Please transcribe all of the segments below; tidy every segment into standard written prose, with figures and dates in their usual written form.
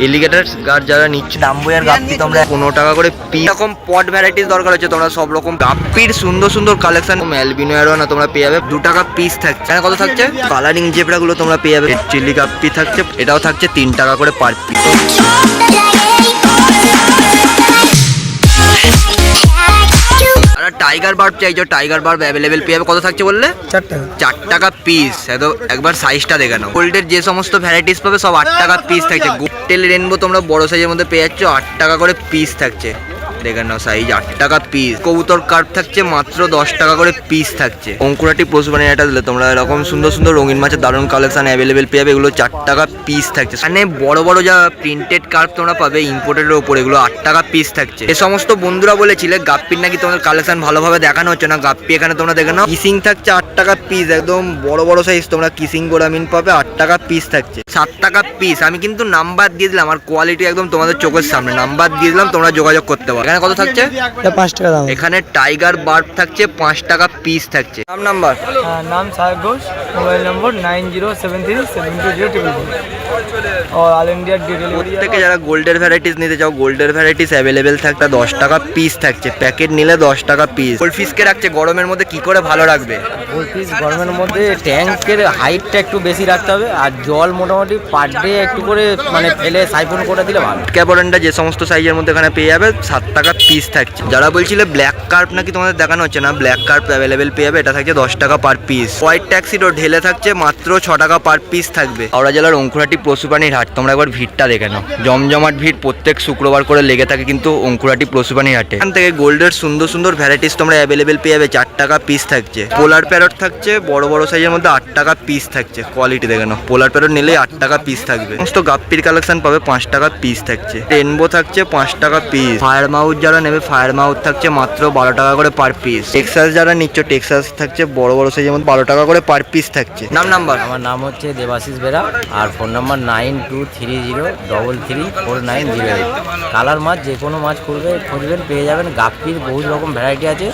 Alligator guard যারা নিচ্ছে ডাম্বুয়ার গাপ্পি তোমরা 15 টাকা করে পিস। এরকম পট ভ্যারাইটিস দরকার হচ্ছে তোমরা সব রকম গাপ্পির সুন্দর সুন্দর কালেকশন অ্যালবিনো অ্যারোনা তোমরা পেয়ে যাবে 2 টাকা পিস থাকছে। এখানে কত থাকছে কালারিং জেব্রা গুলো তোমরা পেয়ে যাবে। চিলি গাপ্পি থাকছে, এটাও থাকছে 3 টাকা করে পার পিস। টাইগার বার্ব চাইছো, টাইগার বার্ব অ্যাভেলেবেল পেয়ে যাবে। কত থাকছে বললে? 4 টাকা পিস। একবার সাইজটা দেখে নাও। গোল্ডের যে সমস্ত ভ্যারাইটিস পাবে সব 8 টাকা পিস থাকছে। গোল্ডেল রেনবো তোমরা বড় সাইজের মধ্যে পেয়ে যাচ্ছ 8 টাকা করে পিস থাকছে। দেখে নাও সাইজ 8 টাকা পিস। কবুতর কার্প থাকছে মাত্র 10 টাকা করে পিস থাকছে। অঙ্কুরাটি পশুপানি এটা দিলে তোমরা এরকম সুন্দর সুন্দর রঙিন মাছের দারুণ কালেকশন অ্যাভেলেবেল পেয়ে যাবে। এগুলো 4 টাকা পিস থাকছে। মানে বড় বড় যা প্রিন্টেড কার্প তোমরা পাবে ইম্পোর্টের ওপর, এগুলো 8 টাকা পিস থাকছে। এই সমস্ত বন্ধুরা বলেছিলে গাপ্পির নাকি তোমাদের কালেকশন ভালোভাবে দেখানো হচ্ছে না। গাপ্পি এখানে তোমরা দেখে নাও। কিসিং থাকছে 8 টাকা পিস, একদম বড় বড় সাইজ তোমরা কিসিং গোরামিন পাবে 8 টাকা পিস থাকছে। 7 টাকা পিস। আমি কিন্তু নাম্বার দিয়ে দিলাম, আর কোয়ালিটি একদম তোমাদের চোখের সামনে নাম্বার দিয়ে দিলাম, তোমরা যোগাযোগ করতে পারো। এখানে কত থাকছে? 5 টাকা দাম। এখানে টাইগার বার্ব থাকছে 5 টাকা পিস থাকছে। নাম্বার नाम साहेब घोष, मोबाइल नंबर 9073720044 और ऑल इंडिया डिलीवरी। থেকে যারা গোল্ডের ভ্যারাইটিস নিতে চাও, গোল্ডের ভ্যারাইটিস অ্যাভেলেবেল থাকতে 10 টাকা পিস থাকছে। প্যাকেট নিলে 10 টাকা পিস। গোল্ডফিশকে রাখছে গরমের মধ্যে কি করে ভালো রাখবে? গোল্ডফিশ গরমের মধ্যে ট্যাঙ্কের হাইটটা একটু বেশি রাখতে হবে, আর জল মোটামুটি পার ডে একটু করে মানে ফেলে সাইফন করে দিলে ভালো। ক্যাপরেন্ডা যে সমস্ত সাইজের মধ্যে এখানে পেয়ে যাবে 7 টাকা পিস থাকছে। যারা বলছিলে ব্ল্যাক কার্প নাকি তোমাদের দেখানো হচ্ছে না, ব্ল্যাক কার্প অ্যাভেলেবেল পেয়ে যাবে। এটা থাকছে 10 টাকা পার পিস। হোয়াইট ট্যাক্সিডো ঢেলে থাকছে মাত্র 6 টাকা পার পিস থাকবে। হাওড়া জেলার অঙ্কুরাটি পশুপানির হাট, তোমরা একবার ভিড়টা দেখে নাও। জমজমাট ভিড় প্রত্যেক শুক্রবার করে লেগে থাকে কিন্তু অঙ্কুরাটি পশুপানির হাটে। এখান থেকে গোল্ডের সুন্দর সুন্দর ভ্যারাইটিস তোমরা অ্যাভেলেবেল পেয়ে যাবে। 4 টাকা পিস থাকছে। পোলার প্যারট থাকছে বড় বড় সাইজের মধ্যে 8 টাকা পিস থাকছে। কোয়ালিটি দেখে নাও। পোলার প্যারট নিলে 8 টাকা পিস থাকবে। সমস্ত গাপ্পির কালেকশন পাবে 5 টাকা পিস থাকছে। রেনবো থাকছে 5 টাকা পিস। ফায়ার মাউথ যারা নেবে ফায়ার মাউথ থাকছে মাত্র 12 টাকা করে পার পিস। টেক্সাস যারা নিচ্ছ টেক্সাস থাকছে বড় বড় সাইজের মধ্যে 12 টাকা করে পার পিস থাকছে। নাম্বার আমার নাম হচ্ছে দেবাশিস বেরা, আর ফোন নাম্বার 9230334908। কালার মাছ যে কোনো মাছ খুঁজবেন পেয়ে যাবেন। গাপ্পির বহু রকম ভ্যারাইটি আছে,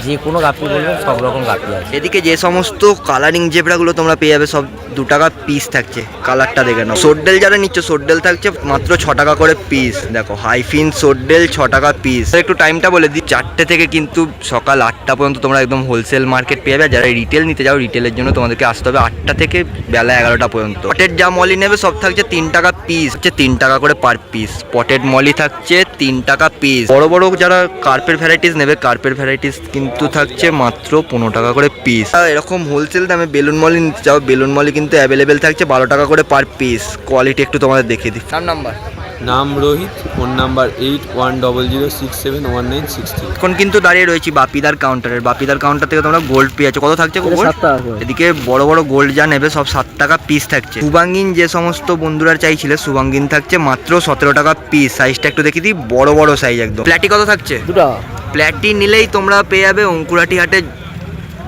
যে কোনো গাপ্পি বলবেন সব রকম গাপ্পি আছে। এদিকে যে সমস্ত কালারিং জেব্রাগুলো তোমরা পেয়ে যাবে সব 2 টাকা পিস থাকছে। কালারটা দেখে নাও। সোডডেল যারা নিচ্ছ সোডডেল থাকছে মাত্র 6 টাকা করে পিস। দেখো হাইফিন সোডডেল 6 টাকা পিস। একটু টাইমটা বলে দিই, 4টে থেকে কিন্তু সকাল 8টা পর্যন্ত তোমরা একদম হোলসেল মার্কেট পেয়ে যাবে। যারা রিটেল নিতে যাও রিটেলের জন্য তোমাদেরকে আসতে হবে 8টা থেকে বেলা 11টা পর্যন্ত। পটেড যা মলি নেবে সব থাকছে 3 টাকা পিস, হচ্ছে 3 টাকা করে পার পিস। পটেড মলি থাকছে 3 টাকা পিস। বড় বড় যারা কার্পের ভ্যারাইটিস নেবে কার্পের ভ্যারাইটিস কিন্তু থাকছে মাত্র 15 টাকা করে পিস। এরকম হোলসেল দামে বেলুন মলি নিতে চাও, বেলুন মলি কিন্তু অ্যাভেলেবেল থাকছে 12 টাকা করে পার পিস। কোয়ালিটি একটু তোমাদের দেখিয়ে দিই। নাম্বার নাম রোহিত, ফোন নাম্বার 8100671963। এখন কিন্তু দাঁড়িয়ে রয়েছি বাপিদার কাউন্টারের। বাপিদার কাউন্টার থেকে তোমরা গোল্ড পেয়ে যাচ্ছ। কত থাকছে গোল্ড? 7 টাকা করে। এদিকে বড় বড় গোল্ড যা নেবে সব 7 টাকা পিস থাকছে। সুবাঙ্গিন যে সমস্ত বন্ধুরা চাইছিলে সুবাঙ্গিন থাকছে মাত্র 17 টাকা পিস। সাইজটা একটু দেখিয়ে দিই, বড় বড় সাইজ একদম। প্ল্যাটি কত থাকছে? 2 টাকা। প্ল্যাটি নিলেই তোমরা পেয়ে যাবে অঙ্কুরাটি হাটে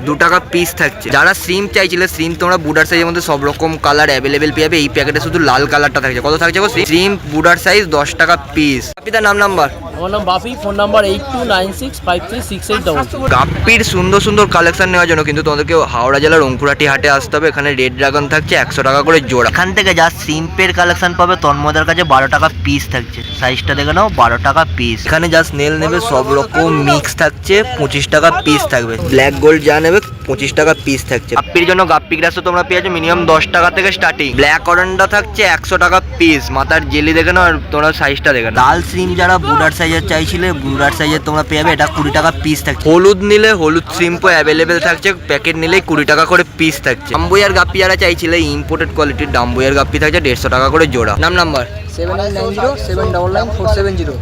2 টাকা পিস থাকছে। যারা শ্রিম চাইছিলে শ্রিম তোমরা বুডার সাইজের মধ্যে সব রকম কালার অ্যাভেলেবেল পেয়ে যাবে। এই প্যাকেটে শুধু লাল কালারটা থাকছে। কত থাকছে গো? শ্রিম বুডার সাইজ 10 টাকা পিস। বাপিদার নাম্বার আমার নাম বাপি, ফোন নাম্বার 8296536822। গাপ্পির সুন্দর সুন্দর কালেকশন নেওয়ার জন্য কিন্তু তোমাদেরকে হাওড়া জেলার অঙ্কুরাটি হাটে আসতে হবে। এখানে রেড ড্রাগন থাকছে 100 টাকা করে জোড়া। এখান থেকে যা সিম্পের কালেকশন পাবে তন্ময়দার কাছে 12 টাকা পিস থাকছে। সাইজটা দেখে নাও, 12 টাকা পিস। এখানে যা স্নেল নেবে সব রকম মিক্স থাকছে 25 টাকা পিস থাকবে। ব্ল্যাক গোল্ড যা নেবে 25 টাকা পিস থাকছে। গাপ্পির জন্য গাপ্পি গ্রাসও তোমরা পেয়ে যাচ্ছ মিনিমাম 10 টাকা থেকে স্টার্টিং। ব্ল্যাক অরেন্ডা থাকছে 100 টাকা পিস। মাথার জেলি দেখে নাও আর তোমরা সাইজটা দেখে নাও। লাল সিম যারা বুডার সাইজের চাইছিলে বুডার সাইজের তোমরা পেয়ে যাবে। এটা 20 টাকা পিস থাকছে। হলুদ নিলে হলুদ শ্রিম্পও অ্যাভেলেবেল থাকছে। প্যাকেট নিলেই 20 টাকা করে পিস থাকছে। ডাম্বুয়ার গাপ্পি যারা চাইছিলে ইম্পোর্টেড কোয়ালিটির ডাম্বুয়ার গাপ্পি থাকছে 150 টাকা করে জোড়া। নাম্বার 7890799770।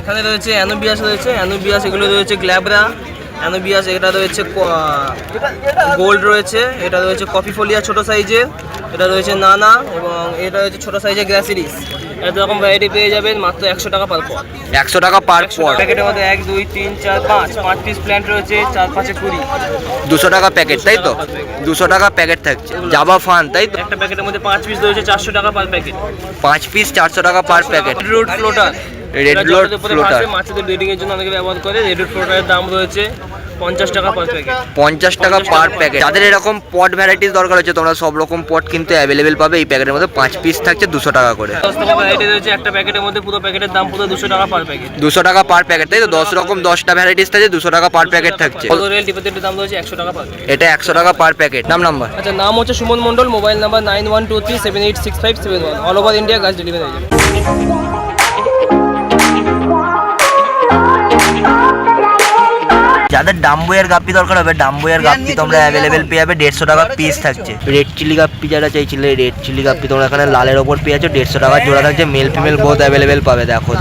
এখানে রয়েছে অ্যানোবিয়াস, এগুলো রয়েছে গ্ল্যাবরা অ্যানোবিয়াস, এটা রয়েছে গোল্ড রয়েছে, এটা রয়েছে কফি ফলিয়া ছোটো সাইজের, এটা রয়েছে নানা, এবং এটা রয়েছে ছোটো সাইজের গ্যাসিরিস। এরকম ভ্যারাইটি পেয়ে যাবেন মাত্র 100 টাকা পার পট। 100 টাকা পার পট। প্যাকেটের মধ্যে 1 2 3 4 5 পিস প্ল্যান্ট রয়েছে, 4 5 20। 200 টাকা প্যাকেট তাই তো? 200 টাকা প্যাকেট থাকছে। জাবা ফান তাই তো? একটা প্যাকেটের মধ্যে 5 পিস রয়েছে, 400 টাকা পার প্যাকেট। 5 পিস 400 টাকা per packet. Root floater, red root floater মাছেদের ব্রিডিং এর জন্য অনেকে ব্যবহার করে। রেড রুট ফ্লোটারের দাম রয়েছে 50 টাকা পার প্যাকেট। 50 টাকা পার প্যাকেট। যাদের এরকম পট ভ্যারাইটিস দরকার হচ্ছে তোমরা সব রকম পট কিন্তু অ্যাভেলেবেল পাবে। এই প্যাকেটের মধ্যে 5 পিস থাকছে 200 টাকা করে। 10 টাকা ভ্যারাইটি রয়েছে একটা প্যাকেটের মধ্যে, পুরো প্যাকেটের দাম পুরো 200 টাকা পার প্যাকেট। 200 টাকা পার প্যাকেট, তাই তো? 10 রকম 10টা ভ্যারাইটিস থাকছে, 200 টাকা পার প্যাকেট থাকছে। কত রেল ডিপোজিটের দাম রয়েছে 100 টাকা পার প্যাকেট। এটা 100 টাকা পার প্যাকেট। নাম্বার? আচ্ছা, নাম হচ্ছে Suman Mondal, mobile number 9123786571। All over India গাছ ডেলিভারি হয়ে যাবে। যাদের ডাম্বুয়ের গাপ্পি দরকার হবে, ডাম্বুয়ের গাপ্পি তোমরা অ্যাভেলেবেল পেয়ে যাবে। 150 টাকা পিস থাকছে। রেড চিলি গাপ্পি যারা চাইছিলে, রেড চিলি গাপ্পি তোমরা এখানে লালের ওপর পেয়ে যাচ্ছ। 150 টাকা জোড়া থাকছে। মেল ফিমেল বোথ অ্যাভেলেবেল পাবে। দেখো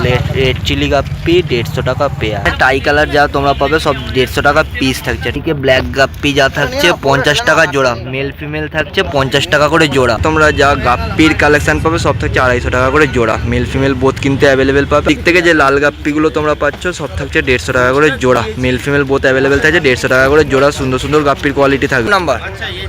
রেড চিলি গাপ্পি 150 টাকা পেয়ার। টাই কালার যা তোমরা পাবে সব 150 টাকা পিস থাকছে। ঠিক আছে, ব্ল্যাক গাপ্পি যা থাকছে 50 টাকা জোড়া। মেল ফিমেল থাকছে 50 টাকা করে জোড়া। তোমরা যা গাপ্পির কালেকশন পাবে সব থাকছে 250 টাকা করে জোড়া। মেল ফিমেল বোথ কিন্তু অ্যাভেলেবেল পাবে। দিক থেকে যে লাল গাপ্পিগুলো তোমরা পাচ্ছ সব থাকছে 150 টাকা করে জোড়া। মেল ফিমেল বোথ অ্যাভেলেবেল থাকছে 150 টাকা করে জোড়া। সুন্দর সুন্দর গাপ্পির কোয়ালিটি থাকবে। নাম্বার?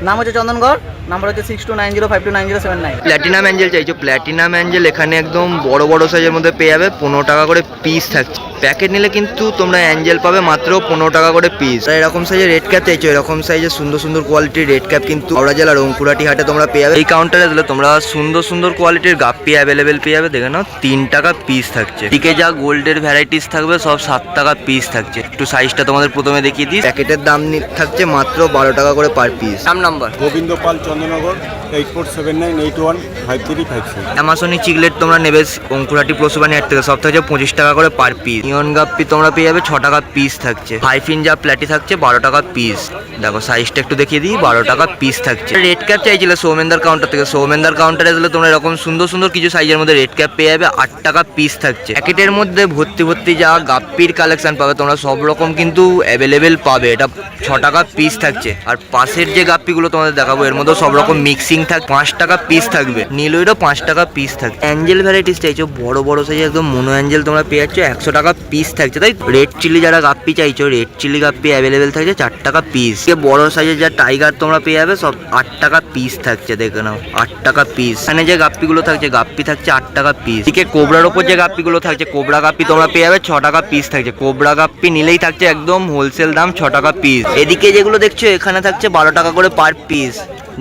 নাম হচ্ছে চন্দনগড়, নাম্বার হচ্ছে 6290529079। প্ল্যাটিনাম অ্যাঞ্জেল চাইছো? প্ল্যাটিনাম অ্যাঞ্জেল এখানে একদম বড় বড় সাইজের মধ্যে পেয়ে যাবে। 15 টাকা করে পিস থাকছে। প্যাকেট নিলে কিন্তু তোমরা অ্যাঞ্জেল পাবে মাত্র 15 টাকা করে পিস। আর এরকম সাইজের রেড ক্যাপ চাইছো? এরকম সাইজের সুন্দর সুন্দর কোয়ালিটির রেড ক্যাপ কিন্তু হাওড়া জেলার অঙ্কুরাটি হাটে তোমরা পেয়ে যাবে। এই কাউন্টারে দিলে তোমরা সুন্দর সুন্দর কোয়ালিটির গাপ্পি অ্যাভেলেবেল পেয়ে যাবে। দেখে নাও 3 টাকা পিস থাকছে। দিকে যা গোল্ডের ভ্যারাইটিস থাকবে সব 7 টাকা পিস থাকছে। একটু সাইজটা তোমাদের প্রথমে দেখিয়ে দিই। প্যাকেটের দাম থাকছে মাত্র 12 টাকা করে পার পিস। নাম্বার? গোবিন্দ পাল, চন্দননগর, 8479815356। অ্যামাজনি চিকলেট তোমরা নেবে অঙ্কুরাটি পশুবাণী হাট থেকে, সব থাকছে 25 টাকা করে পার পিস। নিয়ন গাপ্পি তোমরা পেয়ে যাবে 6 টাকা পিস থাকছে। হাইফিন যা প্ল্যাটি থাকছে 12 টাকা পিস। দেখো সাইজটা একটু দেখিয়ে দিই, 12 টাকা পিস থাকছে। রেড ক্যাপ চাইছিলে সৌমেন্দার কাউন্টার থেকে? সৌমেন্দার কাউন্টারে গেলে তোমরা এরকম সুন্দর সুন্দর কিছু সাইজের মধ্যে রেড ক্যাপ পেয়ে যাবে। 8 টাকা পিস থাকছে। প্যাকেটের মধ্যে ভর্তি ভর্তি যা গাপ্পির কালেকশন পাবে তোমরা সব রকম কিন্তু অ্যাভেলেবেল পাবে। এটা 6 টাকা পিস থাকছে। আর পাশের যে গাপ্পিগুলো তোমাদের দেখাবো এর মধ্যে সব রকম মিক্সিং থাকবে। 5 টাকা পিস থাকবে। নীলইরও 5 টাকা পিস থাকবে। অ্যাঞ্জেল ভ্যারাইটিস চাইছো? বড় বড় সাইজে একদম মোনো অ্যাঞ্জেল তোমরা পেয়ে যাচ্ছ 100 টাকা পিস থাকছে। তাই রেড চিলি যারা গাপ্পি চাইছো, রেড চিলি গাপ্পি অ্যাভেলেবেল থাকছে 4 টাকা পিস। বড় সাইজের যা টাইগার তোমরা পেয়ে যাবে সব 8 টাকা পিস থাকছে। দেখে নাও 8 টাকা পিস। এখানে যে গাপ্পিগুলো থাকছে গাপ্পি থাকছে 8 টাকা পিস। এদিকে কোবরার ওপর যে গাপ্পিগুলো থাকছে, কোবরা গাপ্পি তোমরা পেয়ে যাবে 6 টাকা পিস থাকছে। কোবরা গাপ্পি নিলেই থাকছে একদম হোলসেল দাম 6 টাকা পিস। এদিকে যেগুলো দেখছো এখানে থাকছে 12 টাকা করে পার পিস।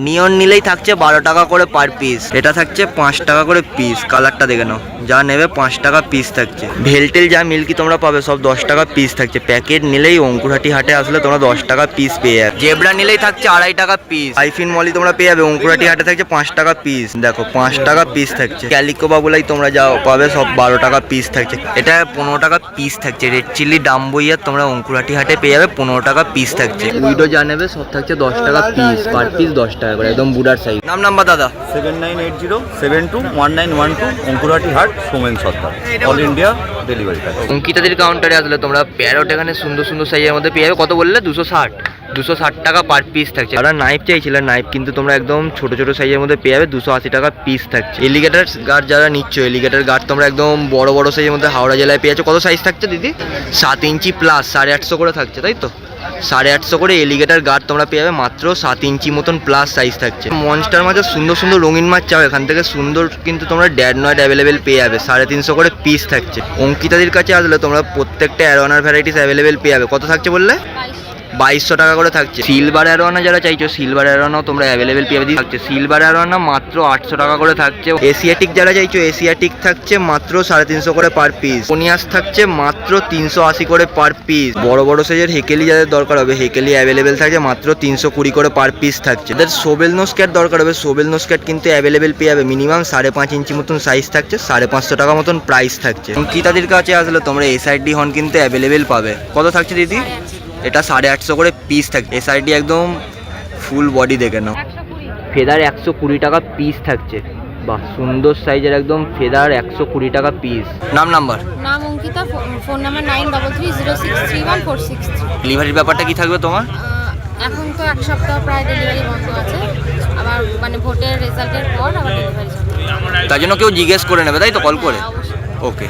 নিয়ন নিলেই থাকছে 12 টাকা করে পার পিস। এটা থাকছে 5 টাকা করে পিস। কালারটা দেখে নাও, যা নেবে 5 টাকা পিস থাকছে। ভেলটেল যা মিল্কি তোমরা পাবে সব 10 টাকা পিস থাকছে। প্যাকেট নিলেই অঙ্কুরহাটি হাটে আসলে তোমরা 10 টাকা পিস পেয়ে যাবে। জেব্রা নিলেই থাকছে 2.5 টাকা পিস। আইফিন মলি তোমরা পেয়ে যাবে অঙ্কুরহাটি হাটে থাকছে 5 টাকা পিস। দেখো 5 টাকা পিস থাকছে। ক্যালিকো বাবুলাই তোমরা যা পাবে সব 12 টাকা পিস থাকছে। এটা 15 টাকা পিস থাকছে। রেড চিলি ডাম্বইয়ার তোমরা অঙ্কুরহাটি হাটে পেয়ে যাবে 15 টাকা পিস থাকছে। উইডো যা নেবে সব থাকছে 10 টাকা পিস। পার পিস 10 টাকা করে, একদম বুড়ার সাইজ। নাম্বার দাদা? 79807212 অঙ্কুরহাটি হাট, সোমেন সর্দার, অল ইন্ডিয়া ডেলিভারি। অঙ্কিতাদের কাউন্টারে আসলে তোমরা প্যারট এখানে সুন্দর সুন্দর সাইজের মধ্যে পেয়ে যাবে। কত বললে? 260 টাকা পার পিস থাকছে। আর নাইফ চাইছিলে, নাইফ কিন্তু তোমরা একদম ছোট ছোট সাইজের মধ্যে পেয়ে যাবে। 280 টাকা পিস থাকছে। এলিগেটার গার্ড যারা নিচ্ছ, এলিগেটার গার্ড তোমরা একদম বড় বড় সাইজের মধ্যে হাওড়া জেলায় পেয়ে যাচ্ছ। কত সাইজ থাকছে দিদি? 7 ইঞ্চি প্লাস, 850 করে থাকছে, তাই তো? 850 করে এলিগেটার গার্ড তোমরা পেয়ে যাবে মাত্র 7 ইঞ্চি মতন প্লাস সাইজ থাকছে। মনস্টার মাঝে সুন্দর সুন্দর রঙিন মাছ চাও এখান থেকে সুন্দর কিন্তু তোমরা ড্যাড নয়েড অ্যাভেলেবেল পেয়ে যাবে। 350 করে পিস থাকছে। অঙ্কিতাদের কাছে আসলে তোমরা প্রত্যেকটা অ্যারোনার ভ্যারাইটিস অ্যাভেলেবেল পেয়ে যাবে। কত থাকছে বললে? 2200 টাকা করে থাকছে। সিলভার অ্যারোনা যারা চাইছো, সিলভার অ্যারোনাও তোমরা অ্যাভেলেবেল পেয়ে যাবে। থাকছে সিলভার অ্যারোনা মাত্র 800 টাকা করে থাকছে। এশিয়াটিক যারা চাইছো, এশিয়াটিক থাকছে মাত্র 350 করে পার পিস। কোনিয়াস থাকছে মাত্র 380 করে পার পিস। বড় বড় সাইজের হেকেলি যাদের দরকার হবে, হেকেলি অ্যাভেলেবেল থাকছে মাত্র 320 করে পার পিস থাকছে। যাদের সোবেল নোজ ক্যাট দরকার হবে, সোবেল নোজ ক্যাট কিন্তু অ্যাভেলেবেল পেয়ে যাবে। মিনিমাম 5.5 ইঞ্চি মতন সাইজ থাকছে। 550 টাকা মতন প্রাইস থাকছে। অঙ্কিতাদের কাছে আসলে তোমরা এসআইডি হর্ন কিন্তু অ্যাভেলেবেল পাবে। কত থাকছে দিদি? এটা 850 করে পিস থাকে। এসআইডি একদম ফুল বডি দেখে নাও। ফেদার 120 টাকা পিস থাকছে। বাহ, সুন্দর সাইজের একদম ফেদার 120 টাকা পিস। নাম্বার? নাম অঙ্কিতা, ফোন নাম্বার 9330631463। ডেলিভারির ব্যাপারটা কি থাকবে তোমার? এখন তো 1 সপ্তাহ প্রায় ডেলিভারি বন্ধ আছে। আবার মানে ভোটের রেজাল্টের পর আবার ডেলিভারি চলবে। তার জন্য কেউ জিজ্ঞেস করে নেবে, তাই তো? কল করে? ওকে।